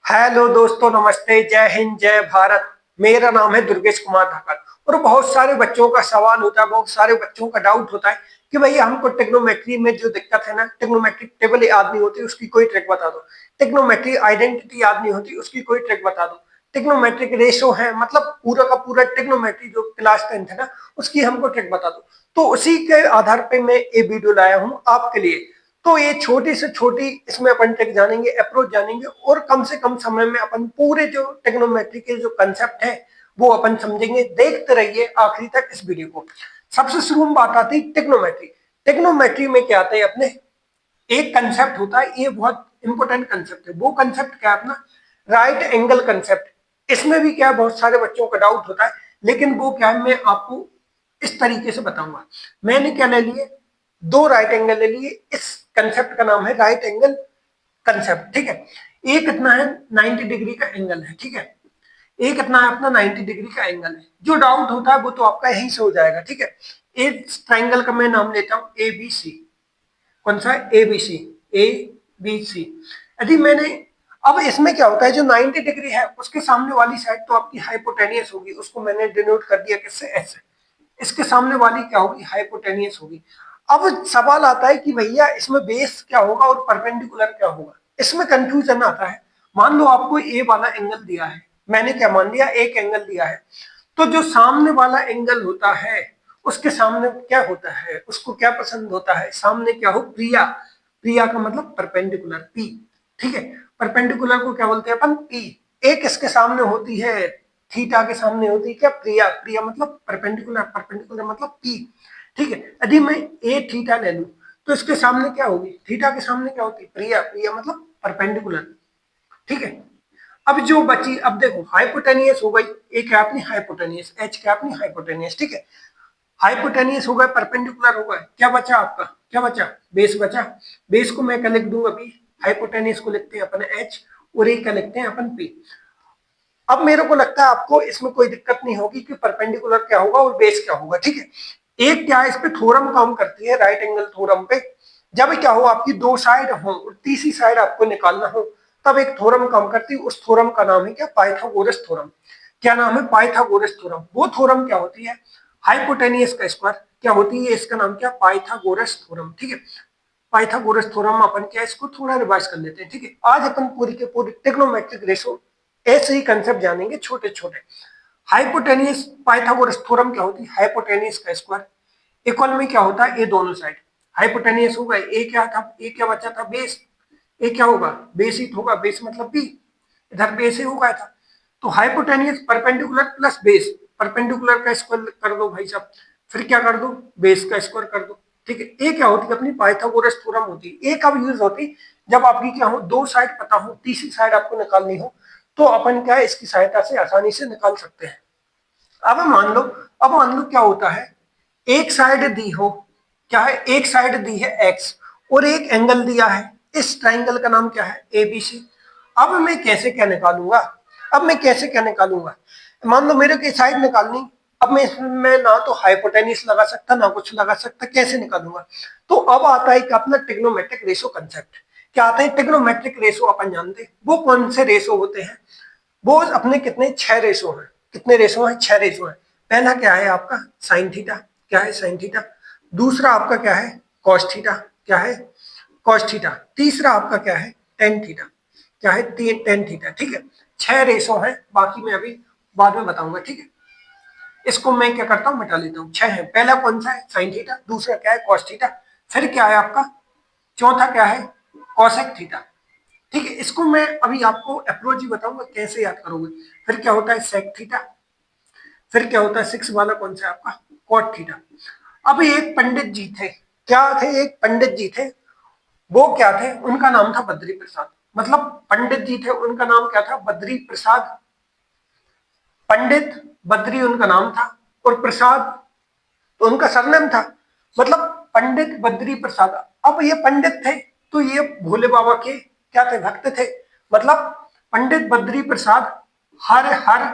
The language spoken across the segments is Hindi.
हेलो दोस्तों, नमस्ते, जय हिंद, जय भारत। मेरा नाम है दुर्गेश कुमार धाकड़। और बहुत सारे बच्चों का सवाल होता है, बहुत सारे बच्चों का डाउट होता है कि भैया हमको ट्रिग्नोमेट्री में जो दिक्कत है ना, ट्रिग्नोमेट्रिक टेबल याद नहीं होती, उसकी कोई ट्रिक बता दो। ट्रिग्नोमेट्री आइडेंटिटी याद नहीं होती, उसकी कोई ट्रिक बता दो। ट्रिग्नोमेट्रिक रेशो है, मतलब पूरा का पूरा ट्रिग्नोमेट्री जो क्लास 10th है ना, उसकी हमको ट्रिक बता दो। तो उसी के आधार पे मैं ये वीडियो लाया हूँ आपके लिए। तो ये छोटी से छोटी इसमें अपन टेक जानेंगे, अप्रोच जानेंगे, और कम से कम समय में अपन पूरे जो टेक्नोमेट्री के जो कंसेप्ट है वो अपन समझेंगे। देखते रहिए आखिरी तक इस वीडियो को। सबसे शुरू में बात आती है टेक्नोमेट्री। टेक्नोमेट्री में क्या आता है अपने, एक कंसेप्ट होता है, ये बहुत इंपॉर्टेंट कंसेप्ट है। वो कंसेप्ट क्या है अपना, राइट एंगल कंसेप्ट। इसमें भी क्या है, बहुत सारे बच्चों का डाउट होता है, लेकिन वो क्या है मैं आपको इस तरीके से बताऊंगा। मैंने क्या ले लिए, दो राइट एंगल ले लिए। इस कंसेप्ट का नाम है राइट एंगल कंसेप्ट, ठीक है। ये कितना है, 90 डिग्री का एंगल है, ठीक है। ये कितना है अपना, 90 डिग्री का एंगल है। जो डाउट होता है वो तो आपका यहीं से हो जाएगा, ठीक है। इस ट्राइंगल का मैं नाम लेता हूं ए बी सी। कौन सा, A B C. A B C. यदि मैंने, अब इसमें क्या होता है, जो 90 डिग्री है उसके सामने वाली साइड तो आपकी हाइपोटेनियस होगी, उसको मैंने डिनोट कर दिया किससे, ऐसे। इसके सामने वाली क्या होगी, हाइपोटेनियस होगी। अब सवाल आता है कि भैया इसमें बेस क्या होगा और परपेंडिकुलर क्या होगा। इसमें कंफ्यूजन आता है। मान लो आपको ए वाला एंगल दिया है, मैंने क्या मान लिया, एक एंगल दिया है। तो जो सामने वाला एंगल होता है उसके सामने क्या होता है, उसको क्या पसंद होता है, सामने क्या हो, प्रिया। प्रिया का मतलब परपेंडिकुलर, पी, ठीक है। परपेंडिकुलर को क्या बोलते हैं अपन, पी। एक इसके सामने होती है, थीटा के सामने होती है क्या, प्रिया। प्रिया मतलब परपेंडिकुलर, परपेंडिकुलर मतलब पी, ठीक है। यदि मैं ए थीटा ले लूं तो इसके सामने क्या होगी, थीटा के सामने क्या होती है, प्रिया। प्रिया मतलब परपेंडिकुलर, ठीक है। अब जो बची, अब देखो हाइपोटेनियस हो गई, एक है अपनी हाइपोटेनियस, एच क्या अपनी हाइपोटेनियस, ठीक है। हाइपोटेनियस हो गए, परपेंडिकुलर हो गए, क्या बचा आपका, क्या बचा, बेस बचा। बेस को मैं क्या लिख दूंगा, अभी हाइपोटेनियस को लिखते हैं अपन एच, और एक क्या लिखते हैं अपन पी। अब मेरे को लगता है आपको इसमें कोई दिक्कत नहीं होगी कि परपेंडिकुलर क्या होगा और बेस क्या होगा, ठीक है। एक क्या है, इस पे थ्योरम काम करती है, राइट एंगल थ्योरम पे। जब क्या हो, आपकी दो साइड हो और तीसरी साइड आपको निकालना हो, तब एक थ्योरम काम करती है। उस थ्योरम का नाम है क्या, पाइथागोरस थ्योरम। क्या नाम है, पाइथागोरस थ्योरम। वो थ्योरम क्या होती है, हाइपोटेनियस का स्क्वायर क्या होती है, इसका नाम क्या, पाइथागोरस थ्योरम, ठीक है। पाइथागोरस थ्योरम अपन क्या, इसको थोड़ा रिवाइज कर लेते हैं, ठीक है। आज अपन पूरी के पूरी ट्रिग्नोमेट्रिक रेशो ऐसे ही कंसेप्ट जानेंगे छोटे छोटे। हाइपोटेनियस, पाइथागोरस थ्योरम क्या होती है, हाइपोटेनियस का स्क्वायर इक्वल में क्या होता है, ए दोनों साइड। हाइपोटेनियस होगा, ए क्या था, ए क्या बचा था, बेस। ए क्या होगा, बेस ही होगा, बेस मतलब बी, इधर बेस ही होगा था। तो hypotenuse perpendicular plus base, perpendicular का स्क्वायर कर दो भाई साहब, फिर क्या कर दो, बेस का स्क्वायर कर दो, ठीक है। ए क्या होती है अपनी, पाइथागोरस थ्योरम होती है। ए कब यूज होती, जब आपकी क्या हो, दो साइड पता हो, तीसरी साइड आपको निकालनी हो, तो अपन क्या है, इसकी सहायता से आसानी से निकाल सकते हैं। अब मान लो, अब मान लो क्या होता है, एक साइड दी हो, क्या है, एक साइड दी है एक्स, और एक एंगल दिया है। इस ट्राइंगल का नाम क्या है, एबीसी। अब मैं कैसे क्या निकालूंगा, अब मैं कैसे क्या निकालूंगा, मान लो मेरे को साइड निकालनी। अब मैं इसमें ना तो हाइपोटेनियस लगा सकता ना कुछ लगा सकता, कैसे निकालूंगा। तो अब आता है अपना ट्रिग्नोमेट्रिक रेशो कंसेप्ट। क्या आता है, ट्रिग्नोमेट्रिक रेशो अपन जानते हैं, वो कौन से रेशो होते हैं। वो अपने कितने, छह रेशो हैं। कितने रेशो हैं, छह रेशो हैं। पहला क्या है आपका, साइन थीटा। क्या है, साइन थीटा। दूसरा आपका क्या है, कॉस थीटा। क्या है, कॉस थीटा। तीसरा आपका क्या है, टेन थीटा। क्या है, टेन थीटा, ठीक है। छह रेशो हैं, बाकी मैं अभी बाद में बताऊंगा, ठीक है। इसको मैं क्या करता हूँ, मिटा लेता हूँ। छह है, पहला कौन सा है, साइन थीटा। दूसरा क्या है, कॉस थीटा। फिर क्या है आपका, चौथा क्या है, कॉसेक थीटा, ठीक है। इसको मैं अभी आपको अप्रोच ही बताऊंगा कैसे याद करोगे। फिर क्या होता है, सेक थीटा। फिर क्या होता है, सिक्स वाला कौन सा आपका, कॉट थीटा। अब एक पंडित जी थे, क्या थे, एक पंडित जी थे। वो क्या थे, उनका नाम था बद्री प्रसाद। मतलब पंडित जी थे, उनका नाम क्या था, बद्री प्रसाद। पंडित, बद्री उनका नाम था, और प्रसाद तो उनका सरनेम था। मतलब पंडित बद्री प्रसाद। अब ये पंडित थे तो ये भोले बाबा के क्या थे, भक्त थे। मतलब पंडित बद्री प्रसाद हर हर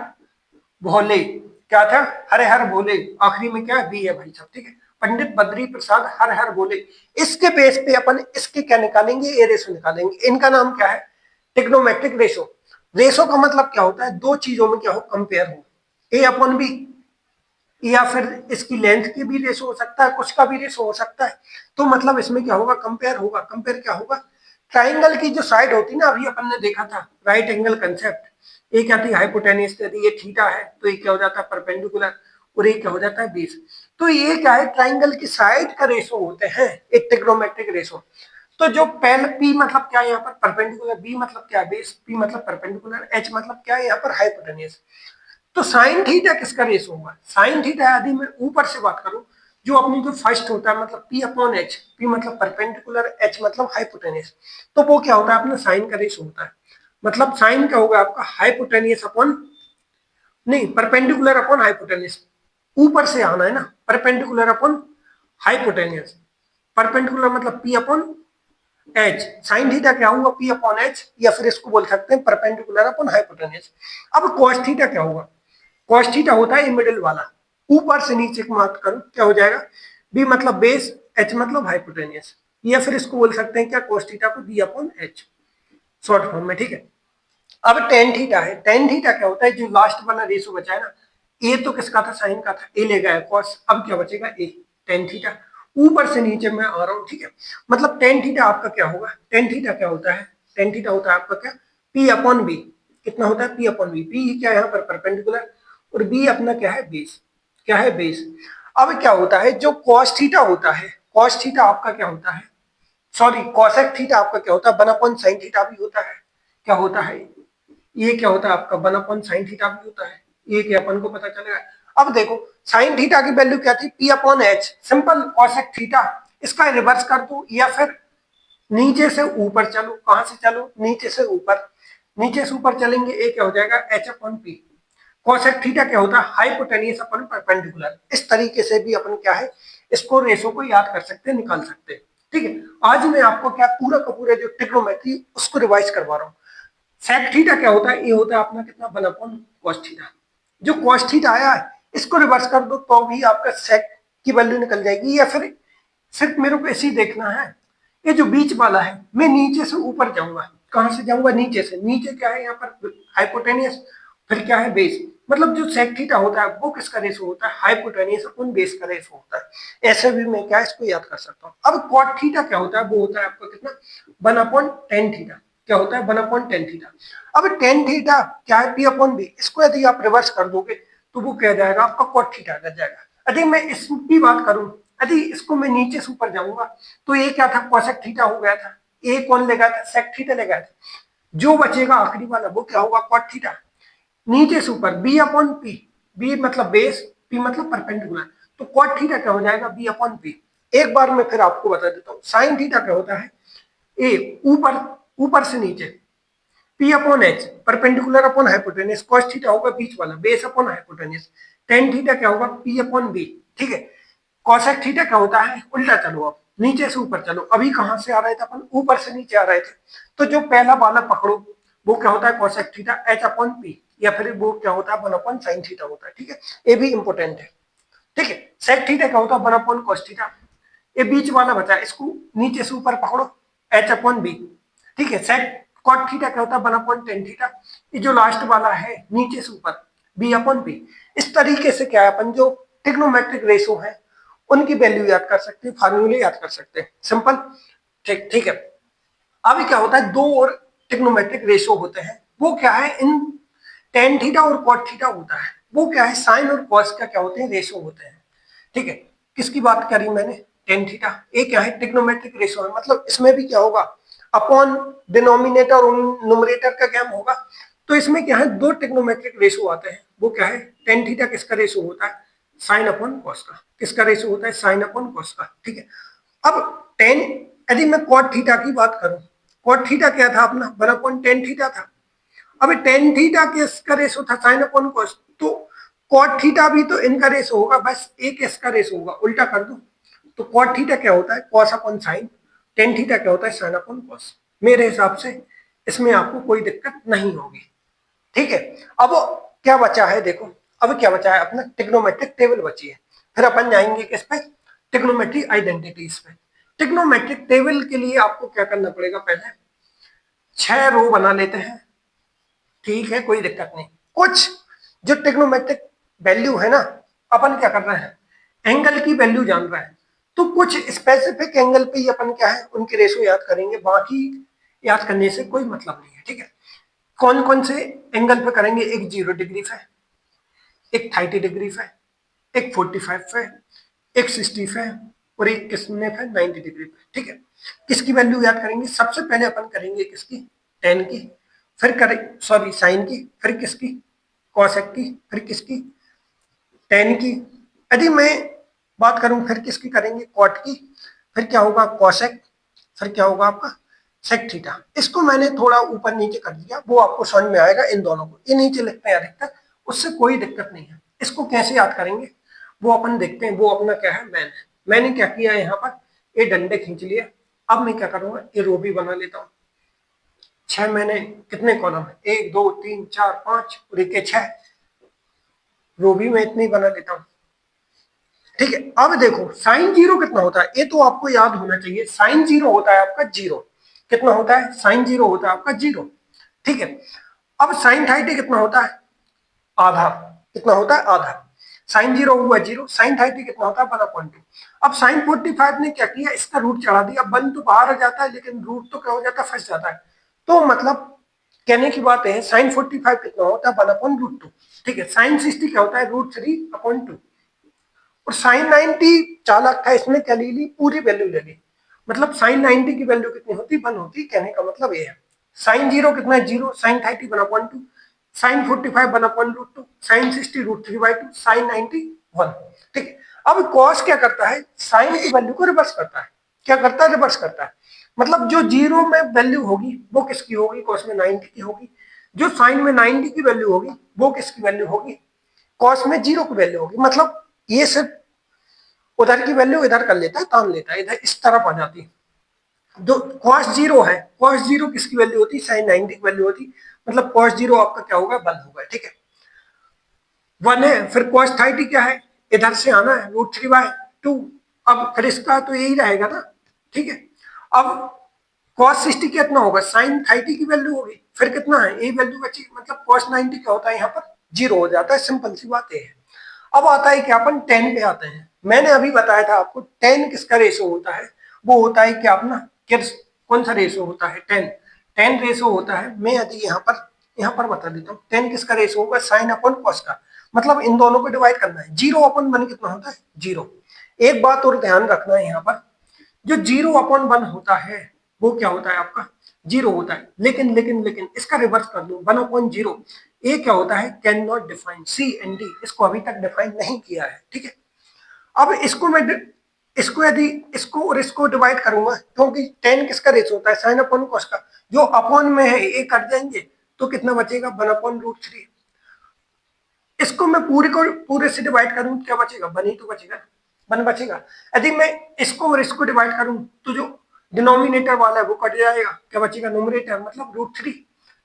भोले, क्या था, हरे हर भोले। आखिरी में क्या बी है भाई साहब, ठीक है। पंडित बद्री प्रसाद हर हर भोले। इसके बेस पे अपन इसके क्या निकालेंगे, ए रेशो निकालेंगे। इनका नाम क्या है, टिग्नोमेट्रिक रेशो। रेशो का मतलब क्या होता है, दो चीजों में क्या हो, कंपेयर हो, ए अपॉन बी, या फिर इसकी लेंथ की भी रेशो हो सकता है, कुछ का भी रेशो हो सकता है। तो मतलब इसमें क्या होगा, कंपेयर होगा। कंपेयर क्या होगा, ट्राइंगल की जो साइड होती है ना, अभी अपन ने देखा था राइट एंगल कंसेप्ट, ये क्या थी, हाइपोटेन्यूस थी, ये थीटा है तो ये क्या हो जाता है, परपेंडिकुलर, और ये क्या हो जाता है, बेस। तो ये क्या है, ट्राइंगल की साइड का रेशो होते हैं, एक ट्रिग्नोमेट्रिक रेशो। तो जो पहले पी मतलब क्या है यहाँ पर, परपेंडिकुलर, बी मतलब क्या है, बेस, पी मतलब परपेंडिकुलर, एच मतलब क्या है यहाँ पर, हाइपोटेन्यूस। तो साइन थीटा किसका रेशो होगा, साइन थीटा यदि मैं ऊपर से बात करूं, जो अपनी जो फर्स्ट होता है मतलब पी अपॉन एच, पी मतलब परपेंडिकुलर, एच मतलब हाइपोटेन्यूस, तो वो क्या होता है अपना साइन का रेशो होता है। मतलब साइन क्या होगा आपका, हाइपोटेन्यूस अपॉन, नहीं परपेंडिकुलर अपॉन हाइपोटेन्यूस, ऊपर से आना है ना, परपेंडिकुलर अपॉन हाइपोटेन्यूस, परपेंडिकुलर मतलब P upon H, sine theta क्या होगा, पी अपॉन एच, या फिर इसको बोल सकते हैं परपेंडिकुलर अपॉन हाइपोटेन्यूस। अब कॉस थीटा क्या होगा, कॉस थीटा होता है मिडिल वाला, ऊपर से नीचे की बात करूं क्या हो जाएगा, बी मतलब बेस, एच मतलब हाइपोटेनियस, या फिर इसको बोल सकते हैं क्या, कॉस थीटा को b upon h, short form में, ठीक है। अब टेन थीटा है, टेन थीटा क्या होता है, जो लास्ट वाला रेशो बचा है ना, ए तो किसका था, साइन का था, ए ले गया कॉस, अब क्या बचेगा, ए, टेन थीटा, ऊपर से नीचे मैं आ रहा हूँ, ठीक है। मतलब टेन थीटा आपका क्या होगा, टेन थीटा क्या होता है, टेन थीटा होता है आपका क्या, पी अपॉन बी, कितना होता है, पी अपॉन बी, पी क्या है यहाँ पर परपेंडिकुलर, और बी अपना क्या है, बेस, क्या है, बेस। अब क्या होता है, जो कॉस थीटा होता है, कॉस थीटा आपका क्या होता है, सॉरी कॉसेक थीटा आपका क्या होता है, वन अपॉन साइन थीटा भी होता है, क्या होता है, ये क्या होता है आपका, वन अपॉन साइन थीटा भी होता है, ये क्या अपन को पता चलेगा। अब देखो साइन थीटा की वैल्यू क्या थी, P upon H, simple cosec theta, इसका रिवर्स कर दो, या फिर नीचे से ऊपर चलो, कहां से चलो, नीचे से ऊपर, नीचे से ऊपर चलेंगे, ये क्या हो जाएगा, H upon P, cosec theta क्या होता है, हाइपोटेनियस अपन परपेंडिकुलर। इस तरीके से भी अपन क्या है, इसको रेशो को याद कर सकते हैं, निकाल सकते हैं, ठीक है। आज मैं आपको क्या पूरा का पूरा जो ट्रिग्नोमेट्री उसको रिवाइज करवा रहा हूँ। सेक थीटा क्या होता है, ये होता है अपना कितना, वन अपॉन कॉस थीटा, जो कॉस थीटा आया है इसको रिवर्स कर दो तो भी आपका सेक की वैल्यू निकल जाएगी, या फिर सिर्फ मेरे को ऐसे ही देखना है, ये जो बीच वाला है मैं नीचे से ऊपर जाऊंगा, कहां से जाऊंगा, नीचे से, नीचे क्या है यहाँ पर, हाइपोटेनियस, फिर क्या है, बेस। मतलब जो सेक थीटा होता है वो किसका रेशो होता है, हाइपोटेनियस अपन बेस का रेशो होता है। ऐसे भी मैं क्या इसको याद कर सकता हूँ। अब कॉट थीटा क्या होता है, वो होता है आपका कितना, वन अपॉन टेन थीटा, क्या होता है, वन अपॉन टेन थीटा। अब टेन थीटा क्या है, पी अपॉन बी, इसको यदि आप रिवर्स कर दोगे तो वो क्या जाएगा आपका, कॉट थीटा आ जाएगा। यदि मैं इसकी बात करूं, यदि इसको मैं नीचे से ऊपर जाऊंगा तो ये क्या था, कॉसेक थीटा हो गया था, ए कौन ले गया था, सेक थीटा ले गया था, जो बचेगा आखिरी वाला वो क्या होगा, कॉट थीटा। नीचे से ऊपर बी अपॉन पी, बी मतलब बेस, पी मतलब परपेंडिकुलर, तो कॉट थीटा क्या हो जाएगा, बी अपॉन पी। एक बार मैं फिर आपको बता देता हूँ, साइन थीटा क्या होता है, ए ऊपर, ऊपर से नीचे, P upon H perpendicular upon hypotenuse, cos theta होगा बीच वाला, base upon hypotenuse, ten theta क्या होगा, पी अपॉन बी, ठीक है। कॉसेक थीटा क्या होता है, उल्टा चलो आप, नीचे से ऊपर चलो, अभी कहां से आ रहे थे अपन, ऊपर से नीचे आ रहे थे, तो जो पहला वाला पकड़ो वो क्या होता है, cosec theta, H upon P, या फिर वो क्या होता है, वन अपॉन साइन थीटा होता है, ठीक है। ये भी इंपॉर्टेंट है, ठीक है। सेक थीटा क्या होता है, वन अपॉन कॉस थीटा, ये बीच वाला बचा, इसको नीचे से ऊपर पकड़ो, एच अपॉन बी, ठीक है। सेक कॉट थीटा क्या होता है, वन अपॉन टेन थीटा, ये जो लास्ट वाला है नीचे से ऊपर, बी अपॉन बी। इस तरीके से क्या है, अपन जो ट्रिग्नोमेट्रिक रेशो है उनकी वैल्यू याद कर सकते हैं, फार्मूले याद कर सकते हैं, सिंपल, ठीक, ठीक है। अब क्या होता है, दो और ट्रिग्नोमेट्रिक रेशो होते हैं, वो क्या है, इन टेन थीटा और कॉट थीटा होता है, वो क्या है, साइन और कॉस का क्या होते हैं, रेशो होते हैं, ठीक है। किसकी बात करी मैंने, टेन थीटा, ये क्या है, ट्रिग्नोमेट्रिक रेशो है, मतलब इसमें भी क्या होगा, अपॉन डिनोमिनेटर और न्यूमरेटर का क्या होगा, तो इसमें क्या है, दो ट्रिग्नोमेट्रिक रेशो आते हैं, वो क्या है, टेन थीटा किसका रेशो होता है, साइन अपॉन कॉस का, किसका रेशो होता है, साइन अपॉन कॉस का, ठीक है। अब टेन, यदि मैं कॉट थीटा की बात करूं, कॉट थीटा क्या था अपना, वन अपॉन टेन थीटा था। अब टेन थीटा किसका रेशो था, साइन अपॉन कॉस, तो कॉट थीटा भी तो इनका रेशो होगा, बस एक इसका रेशो होगा, उल्टा कर दो, तो कॉट थीटा क्या होता है, cos upon sine, ten theta क्या होता है, साइन अपॉन कॉस। मेरे हिसाब से इसमें आपको कोई दिक्कत नहीं होगी, ठीक है। अब क्या बचा है देखो, अब क्या बचा है अपना, ट्रिग्नोमेट्रिक टेबल बची है, फिर अपन जाएंगे किस पे, ट्रिग्नोमेट्रिक आइडेंटिटीज पे। ट्रिग्नोमेट्रिक टेबल के लिए आपको क्या करना पड़ेगा, पहले 6 रो बना लेते हैं, ठीक है, कोई दिक्कत नहीं। कुछ जो ट्रिग्नोमेट्रिक वैल्यू है ना, अपन क्या कर रहे हैं, एंगल की वैल्यू जान रहे हैं, तो कुछ स्पेसिफिक एंगल पे ही अपन क्या है उनके रेशो याद करेंगे, बाकी याद करने से कोई मतलब नहीं है। ठीक है, कौन कौन से एंगल पे करेंगे, एक 0 डिग्री पे, एक 30 डिग्री पे, एक 45 पे, एक 60 पे, और एक किसने पे 90 डिग्री पे। ठीक है, किसकी वैल्यू याद करेंगे, सबसे पहले अपन करेंगे किसकी, टेन की, फिर करें सॉरी साइन की, फिर किसकी, कॉसेक की, फिर किसकी, टेन की। यदि मैं बात करूं फिर किसकी करेंगे, कॉट की, फिर क्या होगा कॉसेक, फिर क्या होगा आपका सेक थीटा। इसको मैंने थोड़ा ऊपर नीचे कर दिया, वो आपको समझ में आएगा इन दोनों को, ये नीचे लिखते हैं अधिकतर, उससे कोई दिक्कत नहीं है। इसको कैसे याद करेंगे वो अपन देखते हैं, वो अपना क्या है मैन है। मैंने क्या किया है यहाँ पर, ये डंडे खींच लिए। अब मैं क्या करूंगा, ये रो भी बना लेता हूँ। 6 मैंने कितने कॉलम है, 1 2 3 4 5 और एक 6, रो भी मैं इतनी बना लेता हूँ। ठीक है, अब देखो साइन जीरो कितना होता है, ये तो आपको याद होना चाहिए। साइन जीरो होता है आपका जीरो, कितना होता है, साइन जीरो होता है आपका जीरो। ठीक है, अब साइन 30 कितना होता है, आधा, कितना होता है आधा। साइन जीरो हुआ जीरो, साइन 30 कितना होता है 1/2। अब साइन 45 ने क्या किया, इसका रूट चढ़ा दिया, 1 तो बाहर आ जाता है लेकिन रूट तो क्या हो जाता है, फंस जाता है। तो मतलब कहने की बात है साइन 45 कितना होता है 1/√2। ठीक है, साइन 60 क्या होता है √3/2। और साइन 90 चालाक था, इसने क्या ले ली, पूरी वैल्यू ले ली। मतलब साइन 90 की वैल्यू कितनी होती, 1 होती। कहने का मतलब ये है साइन जीरो कितना है zero, sine 30 1/2, sine 45 1/√2, sine 60 √3/2, sine 90 1। ठीक है, अब कॉस क्या करता है, साइन की वैल्यू को रिवर्स करता है। क्या करता है, रिवर्स करता है। मतलब जो जीरो में वैल्यू होगी वो किसकी होगी, कॉस में 90 की होगी। जो साइन में 90 की वैल्यू होगी वो किसकी वैल्यू होगी, कॉस में जीरो की वैल्यू होगी। मतलब ये सिर्फ उधर की वैल्यू इधर कर लेता है, तान लेता है, इधर इस तरफ आ जाती है। जो कॉस जीरो है, कॉस जीरो किसकी वैल्यू होती, साइन 90 की वैल्यू होती। मतलब कॉस जीरो आपका क्या होगा, 1 होगा। ठीक है, 1 है। फिर कॉस 30 क्या है, इधर से आना है √3/2। अब फिर इसका तो यही रहेगा ना। ठीक है, अब कॉस 60 कितना होगा, साइन 30 की वैल्यू होगी, फिर कितना है, ये वैल्यू बची। मतलब कॉस 90 क्या होता है यहाँ पर, जीरो हो जाता है। सिंपल सी बात है। अब आता है कि अपन 10 पे आते हैं। मैंने अभी बताया था आपको 10 किसका रेशो होता है, वो होता है कि आप ना कौन सा रेशो होता है, 10। 10 रेशो होता है, मैं यदि यहाँ पर बता देता हूँ 10 किसका रेशो होगा, साइन अपन कॉस का। मतलब इन दोनों को डिवाइड करना है। 0/1 कितना होता है, जीरो। एक बात और ध्यान रखना है यहाँ पर, जो 0/1 होता है वो क्या होता है आपका, जीरो होता है। लेकिन लेकिन लेकिन इसका रिवर्स कर दो, 1/0 ये क्या होता है, कैन नॉट डिफाइन, CND, इसको अभी तक डिफाइन नहीं किया है। ठीक है, अब इसको मैं इसको यदि इसको और इसको डिवाइड करूंगा, क्योंकि 10 किसका रेस होता है, साइन अपॉन कॉस का। जो अपॉन में है ये कट जाएंगे तो कितना बचेगा, 1/√3। इसको मैं पूरे को पूरे से डिवाइड करूं क्या बचेगा, 1 ही तो बचेगा, 1 बचेगा। यदि मैं इसको और इसको डिवाइड करूं तो जो डिनोमिनेटर वाला है वो कट जाएगा, क्या बचेगा, नोमिनेटर मतलब √3।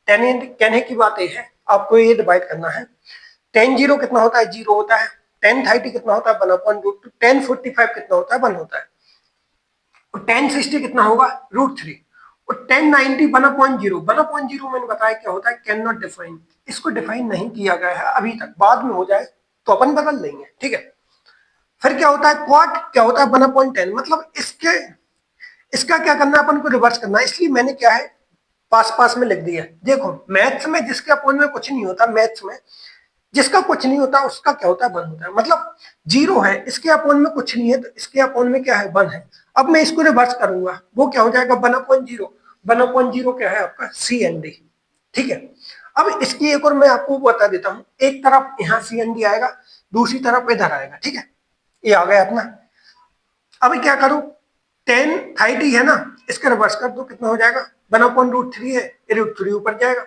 कहने की बात ये है, आपको ये डिवाइड करना है। 10 जीरो कितना होता है, जीरो होता है। 10 30 कितना होता है, 1/√2। 10 45 कितना होता है, 1 होता है। और 10 60 कितना होगा, √3। और 10 90 1/0, 1/0 मैंने बताया क्या होता है, कैन नॉट डिफाइन। इसको डिफाइन नहीं किया गया है अभी तक, बाद में हो जाए तो अपन बदल लेंगे। ठीक है, फिर क्या होता है, क्वाट क्या होता है, 1/10। मतलब इसका क्या करना है, अपन को रिवर्स करना है। इसलिए मैंने क्या है पास पास में लिख दिया। देखो मैथ्स में जिसके अपन में कुछ नहीं होता, मैथ्स में जिसका कुछ नहीं होता उसका क्या होता है, 1 होता है। मतलब जीरो है, इसके अपोन में कुछ नहीं है तो इसके अपोन में क्या है, 1 है। अब मैं इसको रिवर्स करूंगा, वो क्या हो जाएगा, 1/0। 1/0 क्या है आपका, CND। ठीक है, अब इसकी एक और मैं आपको बता देता हूं, एक तरफ यहाँ CND आएगा, दूसरी तरफ इधर आएगा। ठीक है, ये आ गया अपना। अब क्या करूं, 10 30 है ना, इसका रिवर्स कर दो, कितना हो जाएगा, 1/√3 है, √3 ऊपर जाएगा।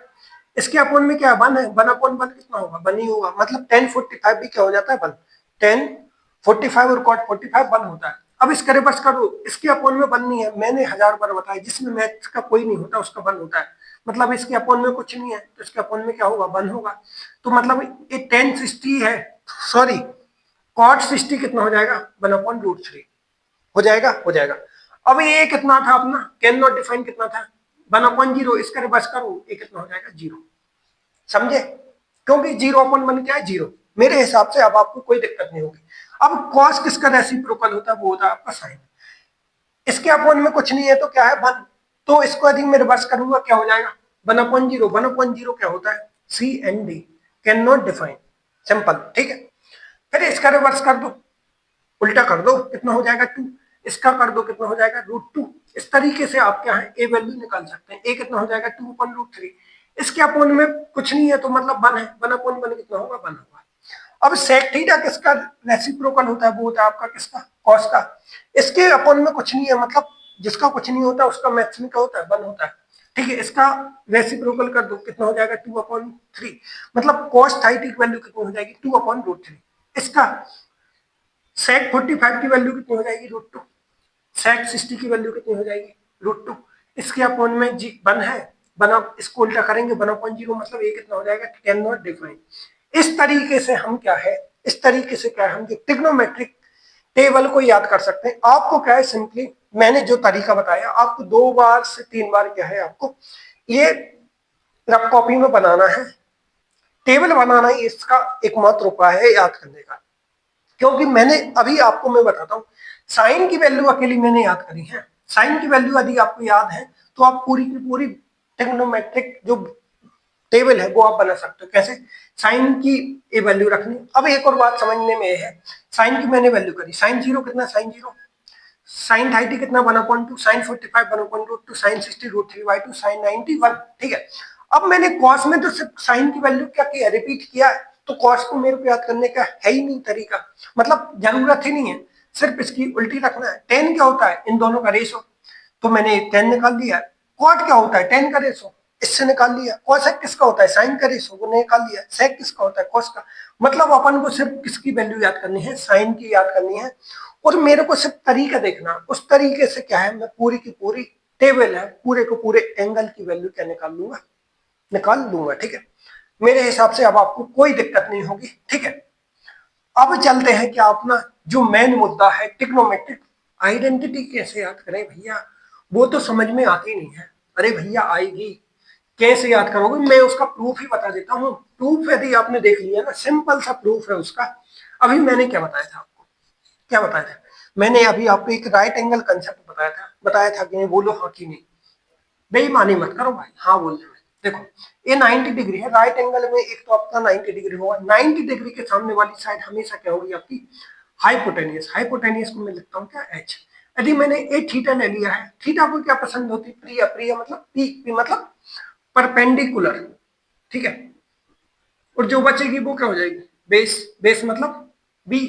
इसके अपोन में क्या 1 है, 1/1 कितना होगा, 1 ही होगा। मतलब 10 45 भी क्या हो जाता है, 1। 10 45 और cot 45 1 होता है। अब इसका रिवर्स करो, इसके अपोन में 1 नहीं है। मैंने 1000 बार बताया, जिसमें मैथ्स का कोई नहीं होता उसका 1 होता है। मतलब इसके अपोन में कुछ नहीं है तो इसके अपोन में क्या होगा, 1 होगा। तो मतलब ये 10 60 है, सॉरी cot 60 कितना हो जाएगा, 1/√3 हो जाएगा, हो जाएगा। अब ये कितना था अपना, कैन नॉट डिफाइन कितना था, 1/0। इसका रिवर्स करो, ये कितना हो जाएगा, जीरो। समझे? क्योंकि 0/1 क्या है, 0। मेरे हिसाब से अब आपको कोई दिक्कत नहीं होगी। अब कॉस किसका रेसिप्रोकल होता है, वो होता है आपका साइन। इसके अपॉन में कुछ नहीं है तो क्या है, 1। तो इसको यदि मैं रिवर्स करूंगा क्या हो जाएगा, 1/0। 1/0 क्या होता है, C and D, can not define, simple, ठीक है। फिर इसका रिवर्स कर दो, उल्टा कर दो, कितना हो जाएगा 2। इसका कर दो, कितना हो जाएगा √2। इस तरीके से आप क्या है ए वैल्यू निकाल सकते हैं। ए कितना हो जाएगा 2/√3। इसके अपॉन में कुछ नहीं है तो मतलब 1 है, 1/1 कितना होगा, 1 होगा। अब सेक थीटा किसका रेसिप्रोकल होता है, वो होता है आपका किसका, कॉस का। इसके अपॉन में कुछ नहीं है, मतलब जिसका कुछ नहीं होता उसका मैक्सिमम क्या होता है, 1 होता है, ठीक है। इसका रेसिप्रोकल कर दो, कितना हो जाएगा 2/3। मतलब कॉस थीटा की वैल्यू कितनी हो जाएगी, 2/√3। इसका सेक 45 की वैल्यू कितनी हो जाएगी, √2। सेक 60 की वैल्यू कितनी हो जाएगी, √2। इसके अपॉन में जी 1 है, 1 आप इसको उल्टा करेंगे 1/0, मतलब ये कितना हो जाएगा, कैन नॉट डिफाइन। इस तरीके से हम क्या है, इस तरीके से क्या है, हम ट्रिग्नोमेट्रिक टेबल को याद कर सकते हैं। आपको क्या है, सिंपली मैंने जो तरीका बताया आपको 2 बार से 3 बार क्या है, आपको ये रफ कॉपी में बनाना है। टेबल बनाना ही इसका एकमात्र उपाय है याद करने का। क्योंकि मैंने अभी आपको मैं बताता हूं, साइन की वैल्यू अकेली मैंने याद करी है। साइन की वैल्यू यदि आपको याद है तो आप पूरी की पूरी ट्रिग्नोमेट्रिक जो टेबल है वो आप बना सकते हो। कैसे, साइन की ये वैल्यू रखनी। अब एक और बात समझने में है, साइन की मैंने वैल्यू करी, साइन 0 कितना, साइन 0, साइन 30 कितना 1/2, साइन 45 1/√2, साइन 60 √3/2, साइन 90 1, ठीक है। अब मैंने कॉस में तो सिर्फ साइन की वैल्यू क्या किया, रिपीट किया है, तो कॉस को मेरे को याद करने का है ही नहीं तरीका, मतलब जरूरत ही नहीं है, सिर्फ इसकी उल्टी रखना है। टेन क्या होता है, इन दोनों का रेशो, तो मैंने 10 निकाल दिया। कॉट क्या होता है, 10 का रेशो, इससे निकाल लिया। कॉसेक किसका होता है, साइन का रेशो, वो निकाल लिया। सेक किसका होता है, कॉस का। मतलब अपन को सिर्फ किसकी वैल्यू याद करनी है, साइन की याद करनी है। और मेरे को सिर्फ तरीका देखना, उस तरीके से क्या है, मैं पूरी की पूरी टेबल है, पूरे को पूरे एंगल की वैल्यू क्या निकाल लूंगा, निकाल लूंगा, ठीक है। मेरे हिसाब से अब आपको कोई दिक्कत नहीं होगी, ठीक है। अब चलते हैं क्या, अपना जो मेन मुद्दा है, ट्रिग्नोमेट्रिक आइडेंटिटी कैसे याद करें भैया, वो तो समझ में आती नहीं है। अरे भैया आएगी, कैसे याद करोगे, मैं उसका प्रूफ ही बता देता हूँ। प्रूफ यदि आपने देख लिया ना, सिंपल सा प्रूफ है उसका। अभी मैंने क्या बताया था आपको, क्या बताया था, मैंने अभी आपको एक राइट एंगल कंसेप्ट बताया था कि नहीं, बोलो हाँ कि नहीं, बेईमानी मत करो भाई, हाँ बोलने में। देखो ये 90 डिग्री है, राइट एंगल में एक तो आपका 90 डिग्री होगा। 90 डिग्री के सामने वाली साइड हमेशा क्या होगी आपकी, हाइपोटेनियस। हाइपोटेनियस को मैं लिखता हूँ क्या, एच। यदि मैंने ए थीटा ले लिया है, थीटा को क्या पसंद होती है, प्रिय। प्रिय मतलब पी, पी मतलब परपेंडिकुलर, ठीक है। और जो बचेगी वो क्या हो जाएगी, बेस। बेस मतलब बी,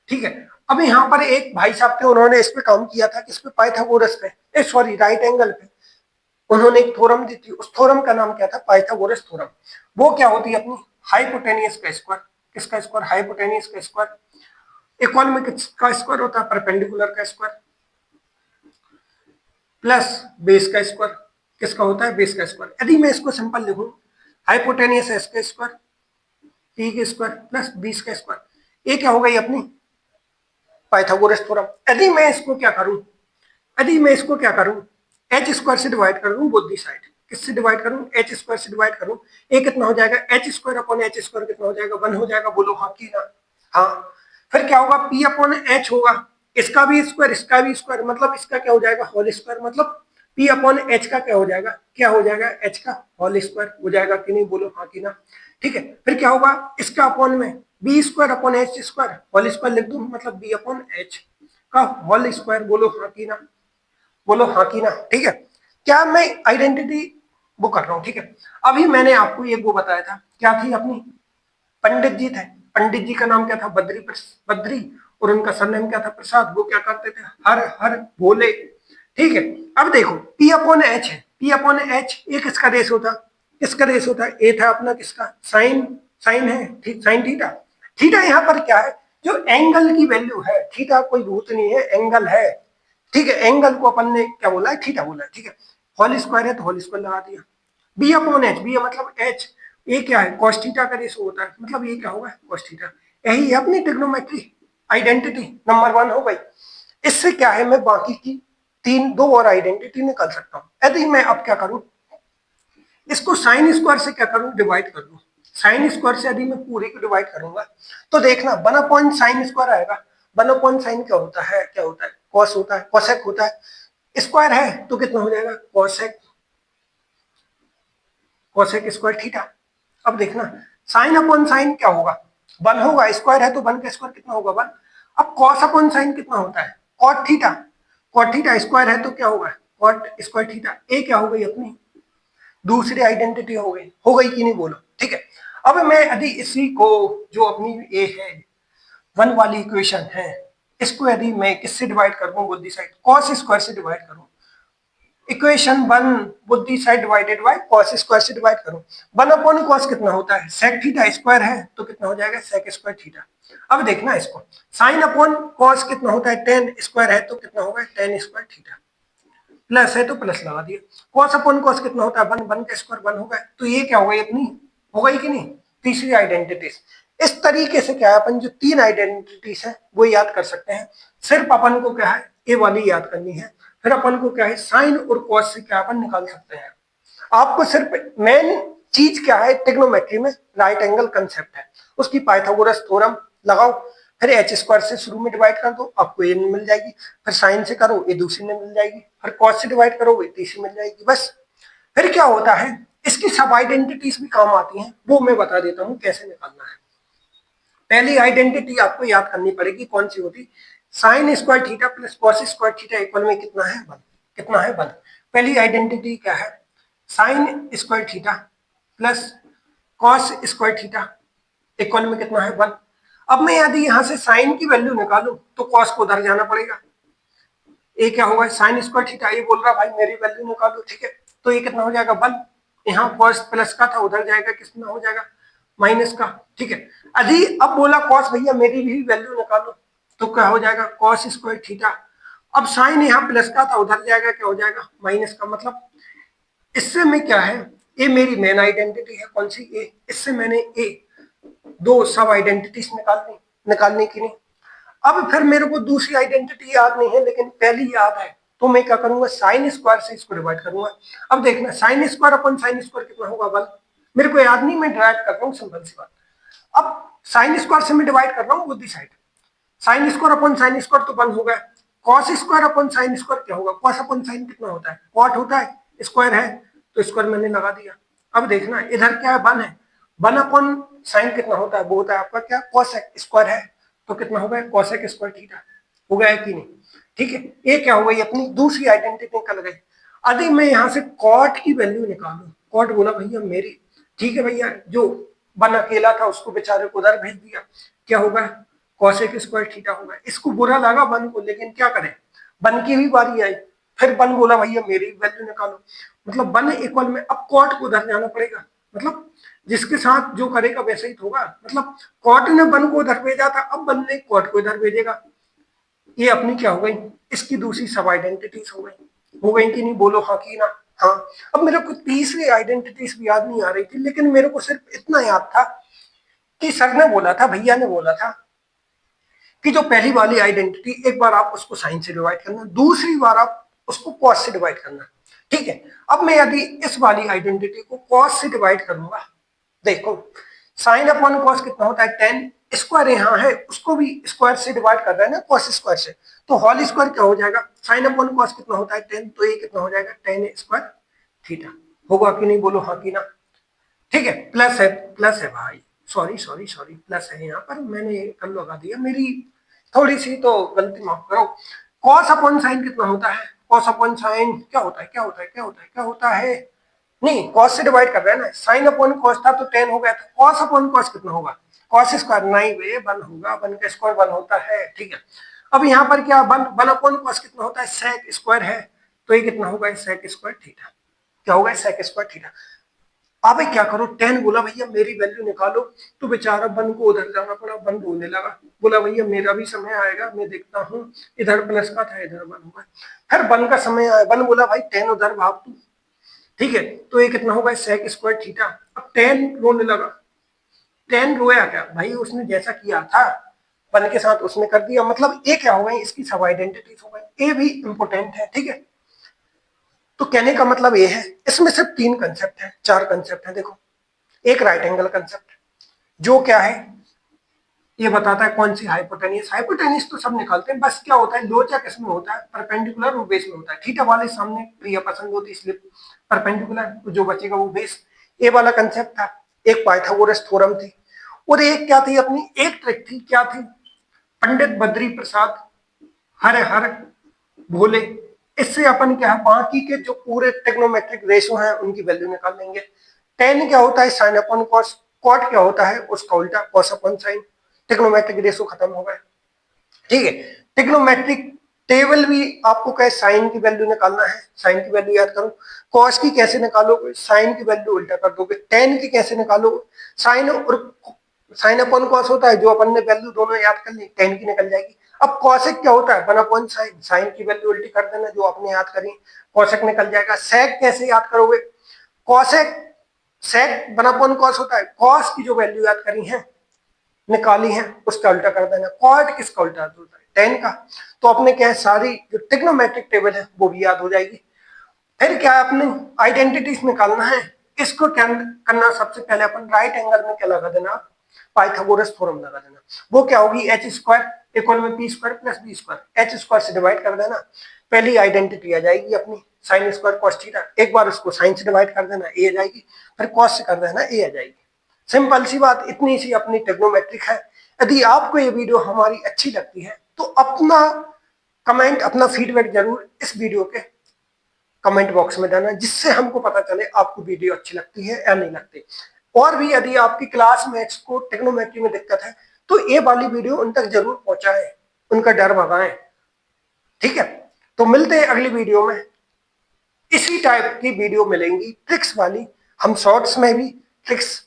ठीक है। अब यहाँ पर एक भाई साहब थे, उन्होंने इस पे काम किया था, किस पे, पाइथागोरस पे, सॉरी राइट एंगल पे। उन्होंने एक थ्योरम दी थी, उस थ्योरम का नाम क्या था, पाइथागोरस थ्योरम। वो क्या होती है अपनी, हाइपोटेनियस का स्क्वायर। किसका स्क्वायर, हाइपोटेनियस का स्क्वायर। इक्वल में किसका स्क्वायर होता है, परपेंडिकुलर का स्क्वायर, प्लस बेस का स्क्वायर। किसका होता है, बेस का स्क्वायर। यदि मैं इसको सिंपल लिखूं, हाइपोटेनियस एस का स्क्वायर, टी के स्क्वायर प्लस बीस का स्क्वायर, ये क्या हो गई अपनी पाइथागोरस थ्योरम। यदि मैं इसको क्या करूं, यदि मैं इसको क्या करूं, एच स्क्वायर से डिवाइड कर दूं बोथ दी साइड। किससे डिवाइड करूं, एच स्क्वायर से डिवाइड करूं। ए कितना हो जाएगा, H square upon h square कितना हो जाएगा, 1 हो जाएगा। बोलो हाँ की ना, हाँ। फिर क्या होगा, पी अपॉन एच होगा, इसका भी स्क्वायर, इसका भी स्क्वायर, मतलब इसका क्या हो जाएगा, होल स्क्वायर। मतलब पी अपॉन एच का क्या हो जाएगा, क्या हो जाएगा, एच का होल स्क्वायर हो जाएगा कि नहीं, बोलो हाँ की ना, ठीक है। फिर क्या होगा, इसका अपॉन में b square upon h square, whole square लिख दूं, मतलब बी अपॉन एच का होल स्क्वायर। बोलो हाँ की ना, बोलो हाँ की ना, ठीक है। क्या मैं आइडेंटिटी वो कर रहा हूँ, ठीक है। अभी मैंने आपको ये वो बताया था, क्या थी अपनी, पंडित जी थे। पंडित जी का नाम क्या था, बद्री। और उनका सरनेम क्या था, प्रसाद। वो क्या करते थे, हर हर बोले, ठीक है। अब देखो पी अपॉन एच है, पी अपॉन एच ये किसका रेस होता, किसका रेस होता है, ए था अपना किसका, साइन, साइन है, ठीक, साइन थीटा। थीटा यहाँ पर क्या है, जो एंगल की वैल्यू है, थीटा कोई भूत नहीं है, एंगल है, ठीक है। एंगल को अपन ने क्या बोला है, थीटा बोला है, ठीक है। होल स्क्वायर है तो होल स्क्वायर लगा दिया। बी अपॉन एच, बी मतलब एच, ये क्या है, cos थीटा का रेशो होता है, मतलब ये क्या होगा, cos थीटा। यही है अपनी ट्रिग्नोमेट्री आइडेंटिटी नंबर 1 हो गई। इससे क्या है, मैं बाकी की 3 2 और आइडेंटिटी निकाल सकता हूं। यदि मैं अब क्या करूं, इसको साइन स्क्वायर से क्या करूं, डिवाइड कर दूं। साइन स्क्वायर से यदि मैं पूरे को डिवाइड करूंगा तो देखना 1/sin स्क्वायर आएगा। 1/sin क्या होता है, क्या होता है, कॉस होता है, कोसेक होता है। स्क्वायर है तो कितना हो जाएगा, कोसेक, कोसेक स्क्वायर थीटा। अब देखना sin/sin क्या होगा, 1 होगा, स्क्वायर है तो 1 का स्क्वायर कितना होगा, 1। अब cos/sin कितना होता है, cot theta. cot theta square है तो क्या होगा, cot स्क्वायर थीटा। ए क्या हो गई, अपनी दूसरी आइडेंटिटी हो गई कि नहीं, बोलो। ठीक है, अब मैं यदि इसी को जो अपनी ए है 1 वाली इक्वेशन है, इसको यदि मैं किससे डिवाइड कर दूं, both the side cos square से डिवाइड करूं। Equation 1 both the side divided by cos square से डिवाइड करूं। 1/cos कितना होता है, sec थीटा। स्क्वायर है तो कितना हो जाएगा, sec स्क्वायर थीटा। अब देखना इसको, sin/cos कितना होता है, tan। स्क्वायर है तो कितना होगा, tan स्क्वायर थीटा। प्लस है तो प्लस लगा दिया। cos/cos कितना होता है, 1 का स्क्वायर 1 होगा। तो ये क्या हो गई, अपनी हो गई कि नहीं, तीसरी आइडेंटिटीज। इस तरीके से क्या है, अपन जो 3 आइडेंटिटीज है वो याद कर सकते हैं। सिर्फ अपन को क्या है, ए वाली याद करनी है। फिर अपन को क्या है, साइन और कॉस से क्या अपन निकाल सकते हैं। आपको सिर्फ मेन चीज क्या है, ट्रिग्नोमेट्री में राइट एंगल कंसेप्ट है, उसकी पाइथागोरस थ्योरम लगाओ। फिर एच स्क्वायर से शुरू में डिवाइड कर दो, आपको ये मिल जाएगी। फिर साइन से करो, ये दूसरी में मिल जाएगी। फिर कॉस से डिवाइड करोगे, तीसरी मिल जाएगी, बस। फिर क्या होता है, इसकी सब आइडेंटिटीज भी काम आती हैं, वो मैं बता देता हूँ कैसे निकालना है। पहली आइडेंटिटी आपको याद करनी पड़ेगी, कौन सी होती, sine square theta plus cos square theta equal में कितना है, 1। कितना है, 1। पहली आइडेंटिटी क्या है, sine square theta plus cos square theta equal में कितना है, 1। अब मैं यदि यहां से साइन की वैल्यू निकालूं तो कॉस को उधर जाना पड़ेगा। ये क्या होगा, साइन स्क्वायर थीटा, ये बोल रहा भाई मेरी वैल्यू निकालो, ठीक है। तो ये कितना हो जाएगा, 1। यहाँ कॉस प्लस का था, उधर जाएगा, कितना हो जाएगा, माइनस का। ठीक है, यदि अब बोला कॉस भैया मेरी भी वैल्यू निकालो, तो क्या हो जाएगा, कॉस स्क्वायर थीटा। अब साइन यहाँ प्लस का था, उधर जाएगा, क्या हो जाएगा, माइनस का। मतलब इससे में क्या है, ये मेरी मेन आइडेंटिटी है, कौन सी, ए। इससे मैंने ए दो सब आइडेंटिटीज निकालने की नहीं। अब फिर मेरे को दूसरी आइडेंटिटी याद नहीं है, लेकिन पहली याद है, तो मैं क्या करूंगा, साइन स्क्वायर से इसको डिवाइड करूंगा। अब देखना sine square upon sine square कितना होगा, 1। मेरे को याद नहीं, मैं डिवाइड कर रहा हूँ, सिंपल सी बात। अब साइन स्क्वायर से मैं डिवाइड कर रहा हूँ बुद्धि side. Sine square upon sine square तो 1 होगा। Cos square upon sine square क्या होगा, कॉस अपन साइन कितना होता है, कॉट होता है। स्क्वायर है तो स्क्वायर मैंने लगा दिया। अब देखना इधर क्या है, 1 है। 1 अपन साइन कितना होता है, वो होता है आपका क्या, कॉसेक। स्क्वायर है तो कितना होगा, कॉसेक स्क्वायर थीटा। हो गया है कि नहीं, ठीक है। ये क्या हो गई, अपनी दूसरी आइडेंटिटी निकल गई। यदि मैं यहाँ से कॉट की वैल्यू निकालू, कॉट बोला भैया मेरी, ठीक है भैया, जो 1 अकेला था उसको बेचारे को उधर भेज दिया, क्या होगा, कॉसेक स्क्वायर थीटा होगा। इसको बुरा लगा 1 को, लेकिन क्या करें, 1 की भी बारी आई। फिर 1 बोला भैया मेरी वैल्यू निकालो, मतलब 1 इक्वल में अब कॉट को उधर जाना पड़ेगा। मतलब जिसके साथ जो करेगा वैसे ही होगा। मतलब कॉट ने 1 को उधर भेजा था, अब 1 ने कॉट को इधर भेजेगा। ये अपनी क्या हो गई, इसकी दूसरी सब आइडेंटिटीज हो गई कि नहीं, बोलो हाँ कि ना। हाँ। अब मेरे को तीसरी आइडेंटिटीज भी याद नहीं आ रही थी, लेकिन मेरे को सिर्फ इतना याद था कि सर ने बोला था, भैया ने बोला था कि जो पहली वाली आइडेंटिटी, एक बार आप उसको साइन से डिवाइड करना, दूसरी बार आप उसको कॉस से डिवाइड करना। ठीक है, अब मैं यदि इस वाली आइडेंटिटी को कॉस से डिवाइड करूंगा, देखो साइन अपॉन कॉस कितना होता है, 10। स्क्वायर यहाँ है, उसको भी स्क्वायर से डिवाइड कर रहे हैं ना, कॉस स्क्वायर से, तो होल स्क्वायर क्या हो जाएगा, साइन अपॉन कॉस कितना होता है, 10। तो ये कितना हो जाएगा, 10 स्क्वायर थीटा। होगा कि नहीं, बोलो हाँ कि ना। ठीक है, प्लस है भाई, सॉरी सॉरी सॉरी, प्लस है यहाँ पर, मैंने कल लगा दिया, मेरी थोड़ी सी तो गलती माफ करो। कॉस अपॉन साइन कितना होता है, कॉस अपॉन साइन क्या होता है, क्या होता है, क्या होता है, क्या होता है, नहीं कॉस से डिवाइड कर रहे हैं ना, साइन अपॉन कॉस था तो 10 हो गया था, कॉस अपॉन कॉस कितना होगा, कॉस स्क्वायर, नहीं वे 1 होगा, 1 का स्क्वायर 1 होता है। ठीक है, अब यहाँ पर क्या 1 अपॉन कॉस कितना होता है, सेक स्क्वायर है, तो ये कितना होगा, सेक स्क्वायर थीटा। क्या होगा, सेक स्क्वायर थीटा। अब क्या करो, 10 बोला भैया मेरी वैल्यू निकालो, तो बेचारा 1 को उधर जाना पड़ा, 1 बोलने लगा, बोला भैया मेरा भी समय आएगा, मैं देखता हूँ, इधर प्लस का था, इधर 1 होगा। फिर 1 का समय आया, 1 बोला भाई 10 उधर भाग तू, ठीक है, तो ये कितना होगा, सेक स्क्वायर थीटा। अब 10 रोने लगा, 10 रोया क्या भाई, उसने जैसा किया था 1 के साथ उसने कर दिया। मतलब ए क्या हो गई, इसकी सब आइडेंटिटीज हो गई। ए भी इंपोर्टेंट है, ठीक है। तो कहने का मतलब ये है, इसमें सिर्फ 3 कंसेप्ट है, 4 कंसेप्ट है। देखो, एक राइट एंगल कंसेप्ट, जो क्या है, ये बताता है कौन सी हाइपोटेन्यूस। हाइपोटेन्यूस तो सब निकालते हैं, बस क्या होता है, लोचा किसमें होता है, परपेंडिकुलर और बेस में होता है। थीटा वाले सामने प्रिया पसंद होती है, इसलिए परपेंडिकुलर, जो बचेगा वो बेस। ये वाला कंसेप्ट था। एक पाइथागोरस थ्योरम थी, और एक क्या थी अपनी, एक ट्रिक थी, क्या थी, पंडित बद्री प्रसाद हर हर भोले। इससे अपन क्या है, बाकी के जो पूरे ट्रिग्नोमेट्रिक रेशो हैं उनकी वैल्यू निकाल लेंगे। टेन क्या होता है, साइन अपन कॉस। कॉट क्या होता है, उसका उल्टा, कॉस अपन साइन। ट्रिग्नोमेट्रिक रेशो खत्म हो गए। ठीक है, ट्रिग्नोमेट्रिक टेबल भी आपको कहे साइन की वैल्यू निकालना है, साइन की वैल्यू याद करो। कॉस की कैसे निकालोगे, साइन की वैल्यू उल्टा कर दोगे। टेन की कैसे निकालोगे, साइन और साइन अपन कॉस होता है, जो अपन ने वैल्यू दोनों याद कर ली, टेन की निकल जाएगी। अब कॉसेक क्या होता है, वन अपॉन साइन, साइन की वैल्यू उल्टी कर देना, जो आपने याद करी, कॉसेक निकल जाएगा। सेक कैसे याद करोगे, cosec, sec one upon cos होता है, कॉस की जो वैल्यू याद करी है, निकाली है, उसका उल्टा कर देना। कॉट किसका उल्टा होता है, टेन का। तो अपने क्या है, सारी जो ट्रिग्नोमेट्रिक टेबल है वो भी याद हो जाएगी। फिर क्या है, अपने आइडेंटिटीज निकालना है। इसको क्या करना, सबसे पहले अपन राइट एंगल में क्या लगा देना, पाइथागोरस थ्योरम लगा देना। वो क्या होगी, एच स्क्वायर इक्वल में p square plus b square. H square से डिवाइड कर देना, पहली आइडेंटिटी आ जाएगी अपनी, साइन स्क्वायर कॉस थीटा। एक बार उसको साइन से डिवाइड कर देना, ए आ जाएगी, फिर कॉस से कर देना, ए आ जाएगी। सिंपल सी बात, इतनी सी अपनी ट्रिग्नोमेट्रिक है। यदि आपको ये वीडियो हमारी अच्छी लगती है तो अपना कमेंट, अपना फीडबैक जरूर इस वीडियो के कमेंट बॉक्स में देना, जिससे हमको पता चले आपको वीडियो अच्छी लगती है या नहीं लगती। और भी यदि आपकी क्लास में को ट्रिग्नोमेट्री में दिक्कत है तो ये वाली वीडियो उन तक जरूर पहुंचाएं, उनका डर भगाएं। ठीक है, तो मिलते हैं अगली वीडियो में। इसी टाइप की वीडियो मिलेंगी ट्रिक्स वाली। हम शॉर्ट्स में भी ट्रिक्स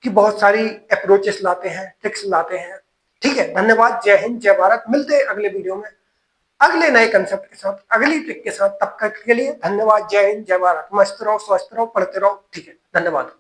की बहुत सारी अप्रोचेस लाते हैं, ट्रिक्स लाते हैं। ठीक है, धन्यवाद, जय हिंद, जय भारत। मिलते हैं अगले वीडियो में अगले नए कंसेप्ट के साथ, अगली ट्रिक के साथ। तब तक के लिए धन्यवाद, जय हिंद, जय भारत। मस्त रहो, स्वस्थ रहो, पढ़ते रहो। ठीक है, धन्यवाद।